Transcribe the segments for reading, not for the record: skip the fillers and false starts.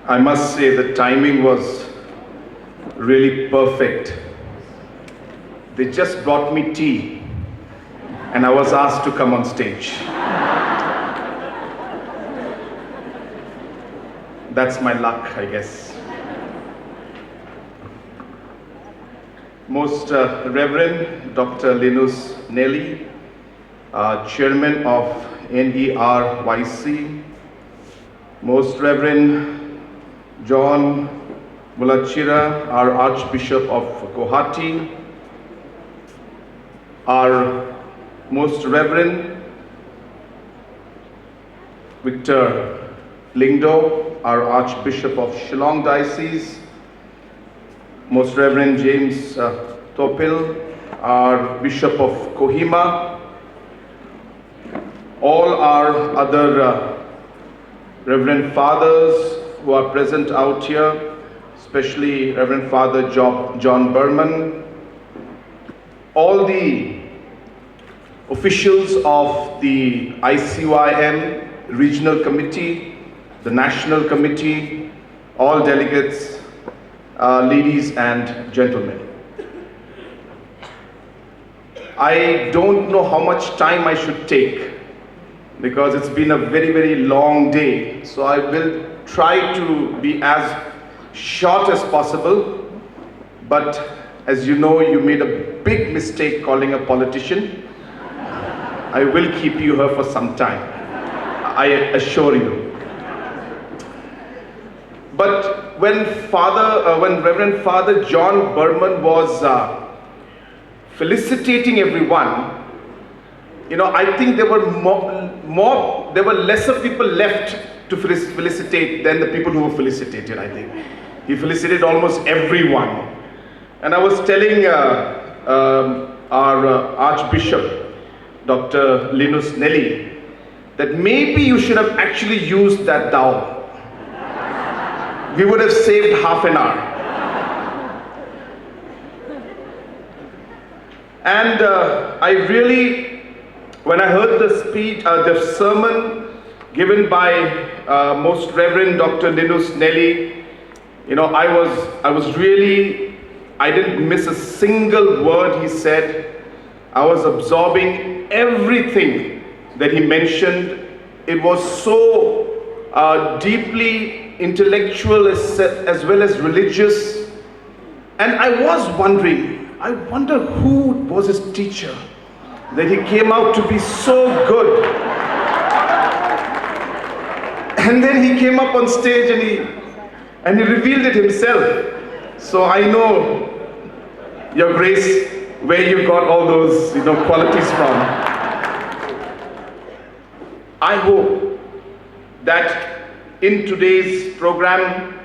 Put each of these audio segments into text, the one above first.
I must say the timing was really perfect. They just brought me tea and I was asked to come on stage. That's my luck, I guess. Most Reverend Dr. Linus Nelly, Chairman of NERYC, Most Reverend John Mulachira, our Archbishop of Guwahati, our Most Reverend Victor Lingdo, our Archbishop of Shillong Diocese, Most Reverend James Topil, our Bishop of Kohima, all our other Reverend Fathers who are present out here, especially Reverend Father John Berman, all the officials of the ICYM Regional Committee, the National Committee, all delegates, ladies and gentlemen. I don't know how much time I should take because it's been a very, very long day. So I will try to be as short as possible. But as you know, you made a big mistake calling a politician. I will keep you here for some time, I assure you. But when Reverend Father John Berman was felicitating everyone, you know, I think there were lesser people left to felicitate than the people who were felicitated, I think. He felicitated almost everyone. And I was telling our Archbishop, Dr. Linus Nelly, that maybe you should have actually used that dowel. We would have saved half an hour. And I really, when I heard the speech, the sermon given by Most Reverend Dr. Linus Nelly, you know, I didn't miss a single word he said. I was absorbing everything that he mentioned. It was so deeply intellectual as well as religious. And I was wondering, I wonder who was his teacher that he came out to be so good. And then he came up on stage and he revealed it himself. So I know, Your Grace, where you got all those, qualities from. I hope that in today's program,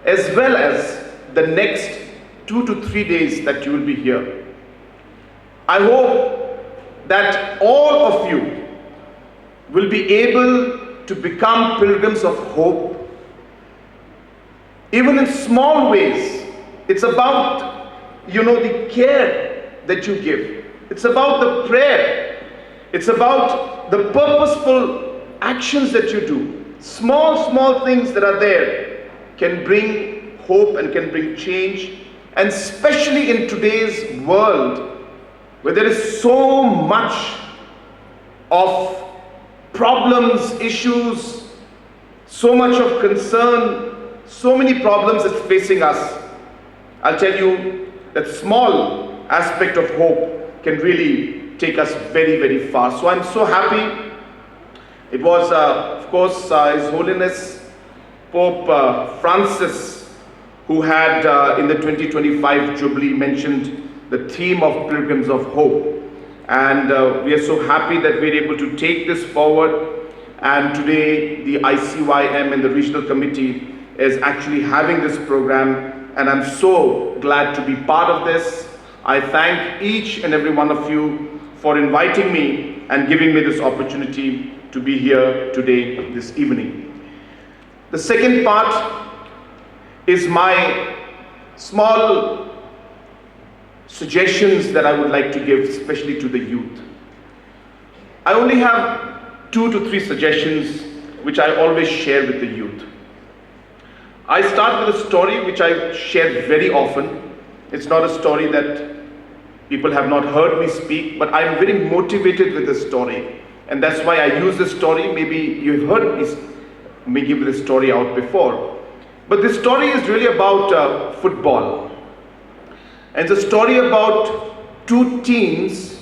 as well as the next 2 to 3 days that you will be here, I hope that all of you will be able to become pilgrims of hope, even in small ways. It's about, the care that you give. It's about the prayer. It's about the purposeful actions that you do. Small things that are there can bring hope and can bring change. And especially in today's world, where there is so much of problems, issues, so much of concern, so many problems that's facing us, I'll tell you that small aspect of hope can really take us very, very far. So I'm so happy. It was, of course, His Holiness Pope Francis who had, in the 2025 Jubilee, mentioned the theme of Pilgrims of Hope. And we are so happy that we're able to take this forward. And today, the ICYM and the Regional Committee is actually having this program. And I'm so glad to be part of this. I thank each and every one of you for inviting me and giving me this opportunity to be here today, this evening. The second part is my small suggestions that I would like to give, especially to the youth. I only have 2 to 3 suggestions which I always share with the youth. I start with a story which I share very often. It's not a story that people have not heard me speak, but I'm very motivated with this story. And that's why I use this story. Maybe you've heard me give this story out before. But this story is really about football. And it's a story about two teams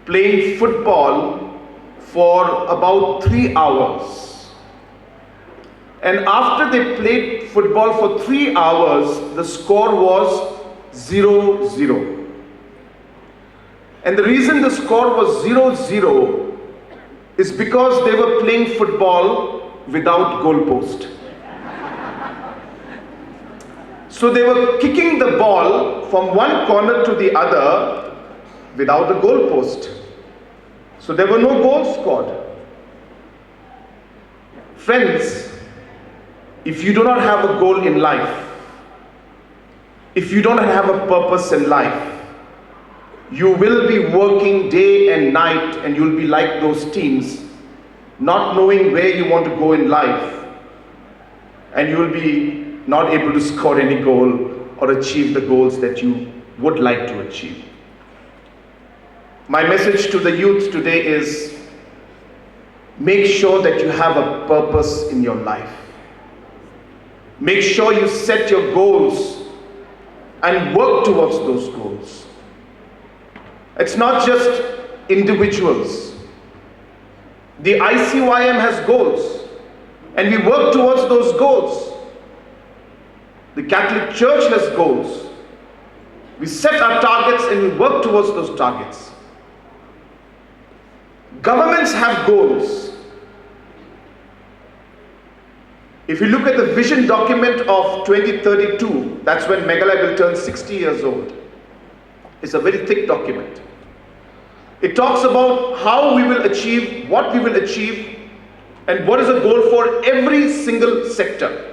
playing football for about 3 hours. And after they played football for 3 hours, the score was 0-0. And the reason the score was 0-0 is because they were playing football without goalpost. So they were kicking the ball from one corner to the other without a goalpost. So there were no goals scored. Friends, if you do not have a goal in life, if you don't have a purpose in life, you will be working day and night, and you'll be like those teams, not knowing where you want to go in life, and you will be not able to score any goal or achieve the goals that you would like to achieve. My message to the youth today is, make sure that you have a purpose in your life. Make sure you set your goals and work towards those goals. It's not just individuals. The ICYM has goals, and we work towards those goals. The Catholic Church has goals. We set our targets and we work towards those targets. Governments have goals. If you look at the vision document of 2032, that's when Meghalaya will turn 60 years old. It's a very thick document. It talks about how we will achieve, what we will achieve, and what is the goal for every single sector.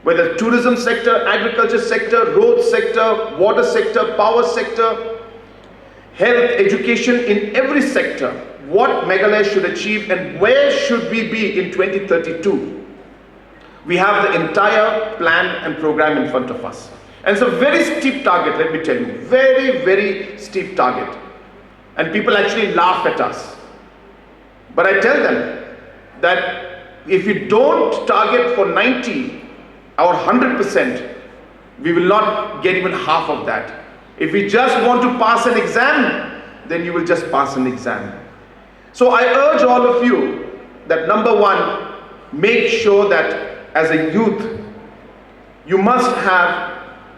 Whether tourism sector, agriculture sector, road sector, water sector, power sector, health, education, in every sector, what Meghalaya should achieve and where should we be in 2032. We have the entire plan and program in front of us. And it's a very steep target, let me tell you. Very, very steep target. And people actually laugh at us. But I tell them that if you don't target for 90 or 100%, we will not get even half of that. If we just want to pass an exam, then you will just pass an exam. So I urge all of you that, number one, make sure that as a youth, you must have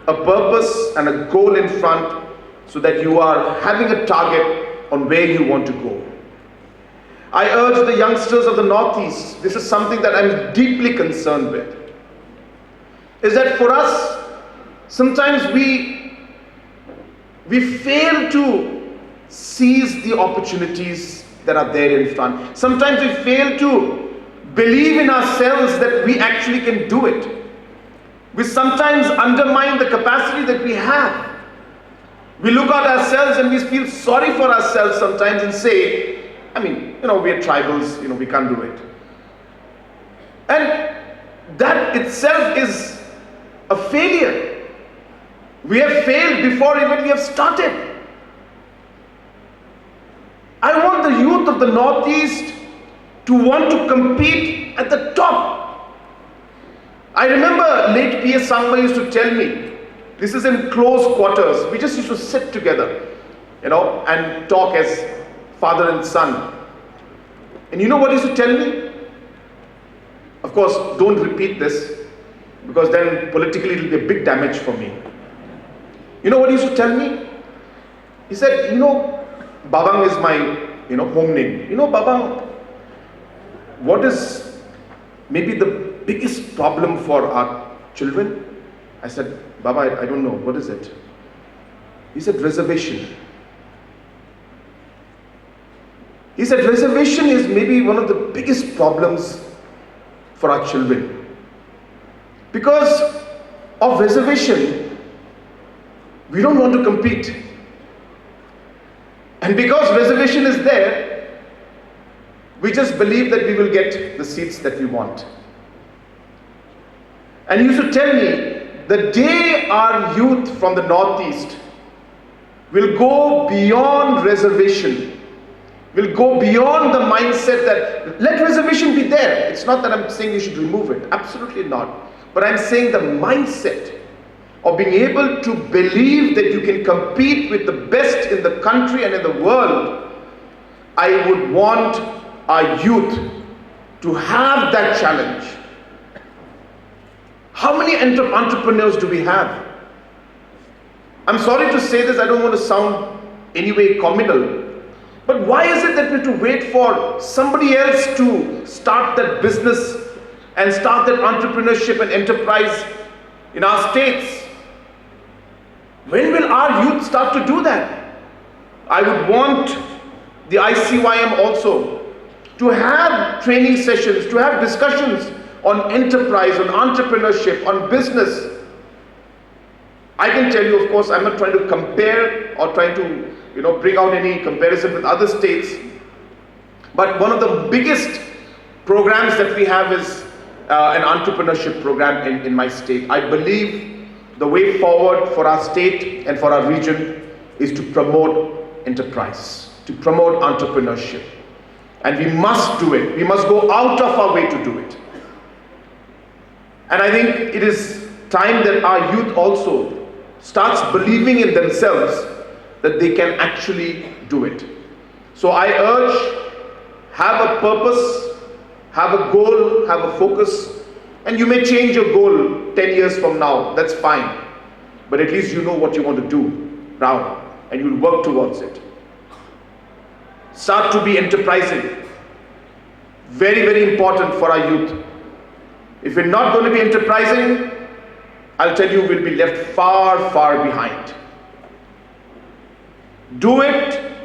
a purpose and a goal in front so that you are having a target on where you want to go. I urge the youngsters of the Northeast, this is something that I'm deeply concerned with, is that for us, sometimes we fail to seize the opportunities that are there in front. Sometimes we fail to believe in ourselves that we actually can do it. We sometimes undermine the capacity that we have. We look at ourselves and we feel sorry for ourselves sometimes and say, we are tribals, we can't do it. And that itself is a failure. We have failed before even we have started. I want the youth of the Northeast to want to compete at the top. I remember late P.S. Sangma used to tell me, this is in close quarters. We just used to sit together, and talk as father and son. And you know what he used to tell me? Of course, don't repeat this, because then politically it will be a big damage for me. You know what he used to tell me? He said, Babang is my, home name. Babang, what is maybe the biggest problem for our children? I said, Baba, I don't know. What is it? He said, reservation. He said, reservation is maybe one of the biggest problems for our children. Because of reservation, we don't want to compete. And because reservation is there, we just believe that we will get the seats that we want. And he used to tell me, the day our youth from the Northeast will go beyond reservation, will go beyond the mindset that let reservation be there. It's not that I'm saying you should remove it, absolutely not. But I'm saying the mindset of being able to believe that you can compete with the best in the country and in the world. I would want our youth to have that challenge. How many entrepreneurs do we have? I'm sorry to say this, I don't want to sound anyway communal, but why is it that we have to wait for somebody else to start that business and start that entrepreneurship and enterprise in our states? When will our youth start to do that? I would want the ICYM also to have training sessions, to have discussions on enterprise, on entrepreneurship, on business. I can tell you, of course, I'm not trying to compare or trying to bring out any comparison with other states. But one of the biggest programs that we have is an entrepreneurship program in my state. I believe the way forward for our state and for our region is to promote enterprise, to promote entrepreneurship. And we must do it. We must go out of our way to do it. And I think it is time that our youth also starts believing in themselves that they can actually do it. So I urge, have a purpose, have a goal, have a focus, and you may change your goal 10 years from now, that's fine. But at least you know what you want to do now, and you'll work towards it. Start to be enterprising. Very, very important for our youth. If we're not going to be enterprising, I'll tell you, we'll be left far, far behind. Do it.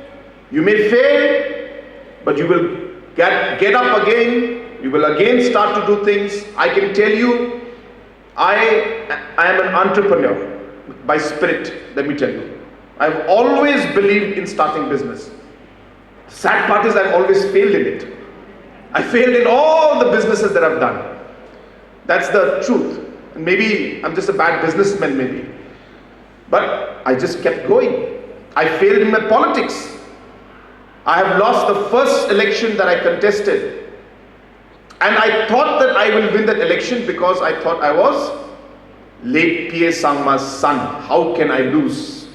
You may fail, but you will get up again. You will again start to do things. I can tell you, I am an entrepreneur by spirit, let me tell you. I've always believed in starting business. Sad part is I've always failed in it. I failed in all the businesses that I've done. That's the truth. And maybe I'm just a bad businessman, maybe. But I just kept going. I failed in my politics. I have lost the first election that I contested. And I thought that I will win that election because I thought I was late P.A. Sangma's son. How can I lose?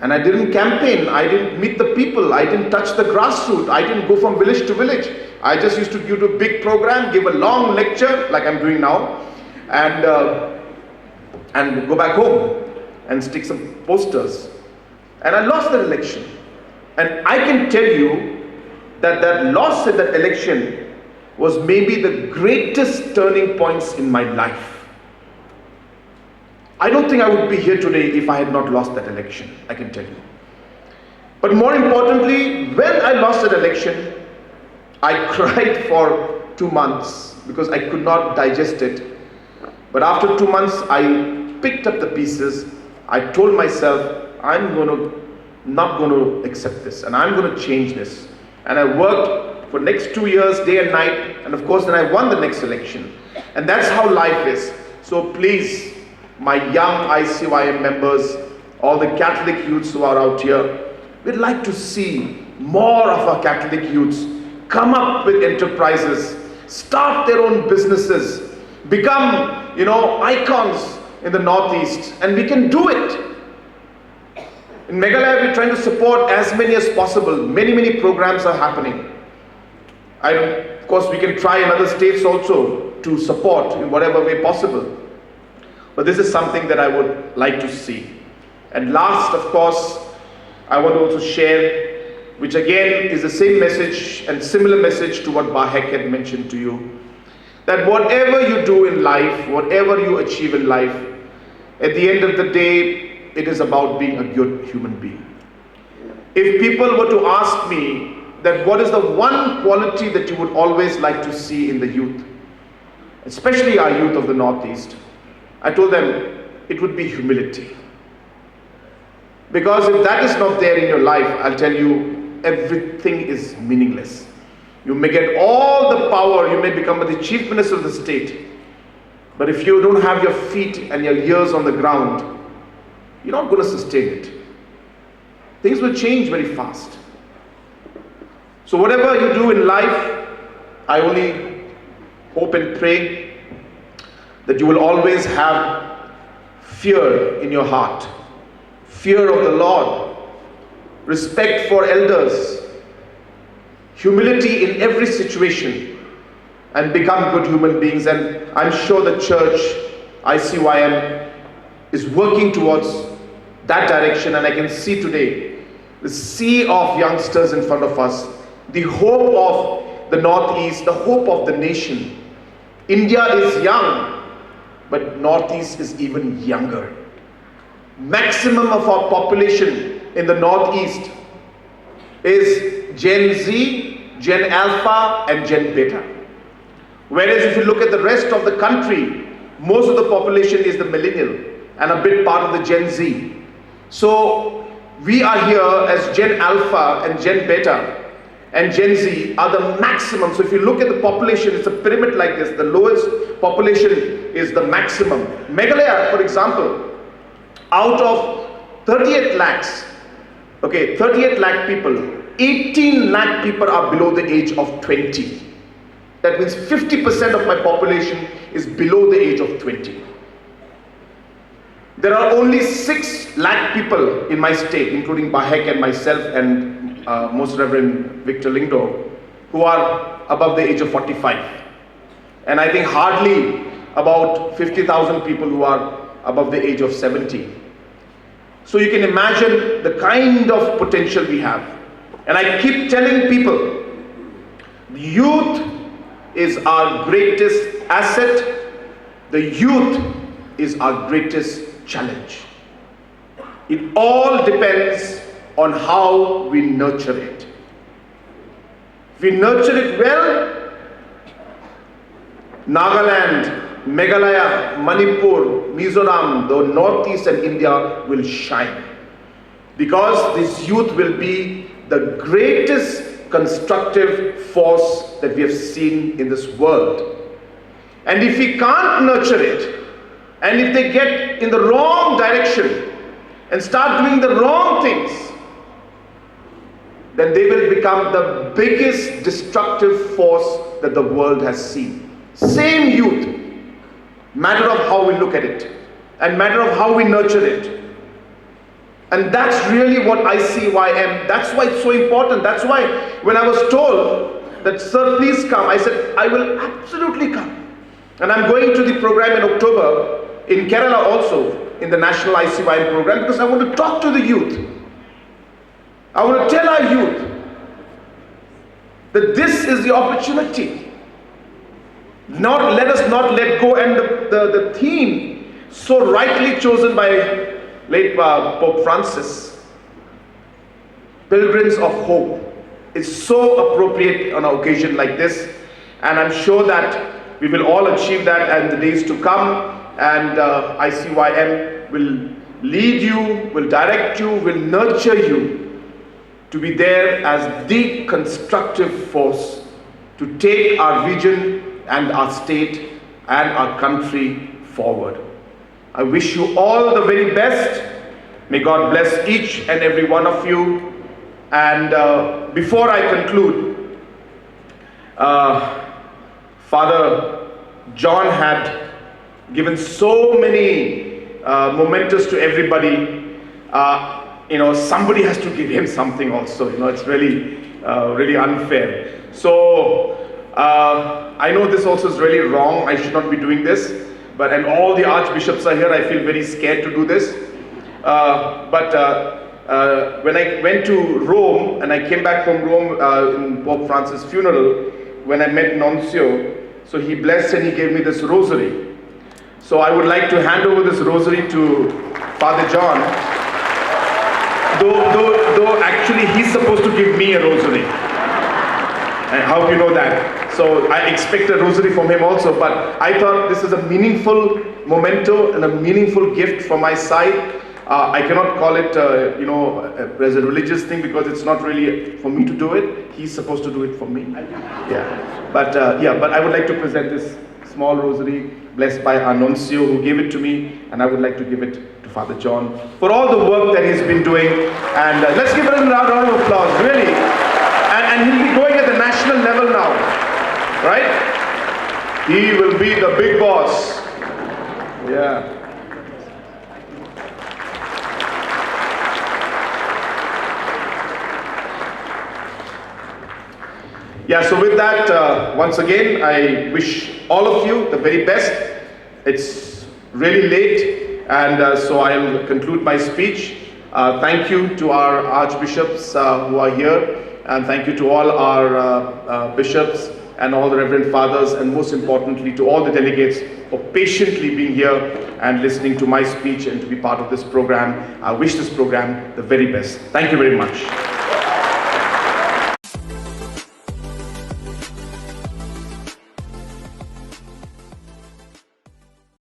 And I didn't campaign. I didn't meet the people. I didn't touch the grassroots. I didn't go from village to village. I just used to give a big program, give a long lecture like I'm doing now, and go back home and stick some posters. And I lost that election. And I can tell you that that loss in that election was maybe the greatest turning points in my life. I don't think I would be here today if I had not lost that election, I can tell you. But more importantly, when I lost that election, I cried for 2 months because I could not digest it. But after 2 months, I picked up the pieces. I told myself, I'm not going to accept this, and I'm going to change this. And I worked for next 2 years, day and night, and of course then I won the next election. And that's how life is. So please, my young ICYM members, all the Catholic youths who are out here, we'd like to see more of our Catholic youths come up with enterprises, start their own businesses, become, icons in the Northeast, and we can do it. In Meghalaya, we're trying to support as many as possible. Many, many programs are happening. Of course, we can try in other states also to support in whatever way possible. But this is something that I would like to see. And last, of course, I want to also share, which again is the same message and similar message to what Bahek had mentioned to you, that whatever you do in life, whatever you achieve in life, at the end of the day, it is about being a good human being. If people were to ask me that what is the one quality that you would always like to see in the youth, especially our youth of the Northeast, I told them it would be humility. Because if that is not there in your life, I'll tell you, everything is meaningless. You may get all the power, you may become the chief minister of the state, But if you don't have your feet and your ears on the ground, you're not going to sustain it. Things will change very fast. So whatever you do in life, I only hope and pray that you will always have fear in your heart, fear of the Lord, respect for elders, humility in every situation, and become good human beings. And I'm sure the church, ICYM, is working towards that direction. And I can see today the sea of youngsters in front of us, the hope of the Northeast, the hope of the nation. India is young, but Northeast is even younger. Maximum of our population in the Northeast is Gen Z, Gen Alpha, and Gen Beta. Whereas if you look at the rest of the country, most of the population is the millennial and a bit part of the Gen Z. So we are here as Gen Alpha and Gen Beta, and Gen Z are the maximum. So if you look at the population, it's a pyramid like this. The lowest population is the maximum. Meghalaya, for example, out of 38 lakhs, okay, 38 lakh people, 18 lakh people are below the age of 20. That means 50% of my population is below the age of 20. There are only 6 lakh people in my state, including Bahek and myself and Most Reverend Victor Lingdo, who are above the age of 45. And I think hardly about 50,000 people who are above the age of 70. So you can imagine the kind of potential we have. And I keep telling people, youth is our greatest asset. The youth is our greatest challenge. It all depends on how we nurture it. If we nurture it well, Nagaland, Meghalaya, Manipur, Mizoram, the Northeast and India will shine. Because this youth will be the greatest constructive force that we have seen in this world. And if we can't nurture it, and if they get in the wrong direction and start doing the wrong things, then they will become the biggest destructive force that the world has seen. Same youth, matter of how we look at it and matter of how we nurture it. And that's really what ICYM, that's why it's so important. That's why when I was told that, sir, please come, I said, I will absolutely come. And I'm going to the program in October in Kerala also, in the National ICYM program, because I want to talk to the youth. I want to tell our youth that this is the opportunity. Let us not let go. And the theme, so rightly chosen by late Pope Francis, Pilgrims of Hope, is so appropriate on an occasion like this. And I'm sure that we will all achieve that in the days to come. And ICYM will lead you, will direct you, will nurture you to be there as the constructive force to take our region and our state and our country forward. I wish you all the very best. May God bless each and every one of you. And before I conclude, Father John had given so many mementos to everybody. Somebody has to give him something also. It's really, really unfair. So I know this also is really wrong. I should not be doing this. And all the archbishops are here. I feel very scared to do this. When I went to Rome and I came back from Rome in Pope Francis' funeral, when I met Nuncio, so he blessed and he gave me this rosary. So I would like to hand over this rosary to Father John, though actually he's supposed to give me a rosary. And how do you know that? So I expect a rosary from him also, but I thought this is a meaningful memento and a meaningful gift from my side. I cannot call it, as a religious thing, because it's not really for me to do it. He's supposed to do it for me. Yeah. But I would like to present this small rosary blessed by our nuncio who gave it to me, and I would like to give it to Father John for all the work that he's been doing. And let's give him a round of applause, really. And he'll be going at the national level now, right? He will be the big boss. Yeah. Yeah, so with that, once again, I wish all of you the very best. It's really late, and so I'll conclude my speech. Thank you to our archbishops who are here, and thank you to all our bishops and all the reverend fathers, and most importantly to all the delegates for patiently being here and listening to my speech and to be part of this program. I wish this program the very best. Thank you very much.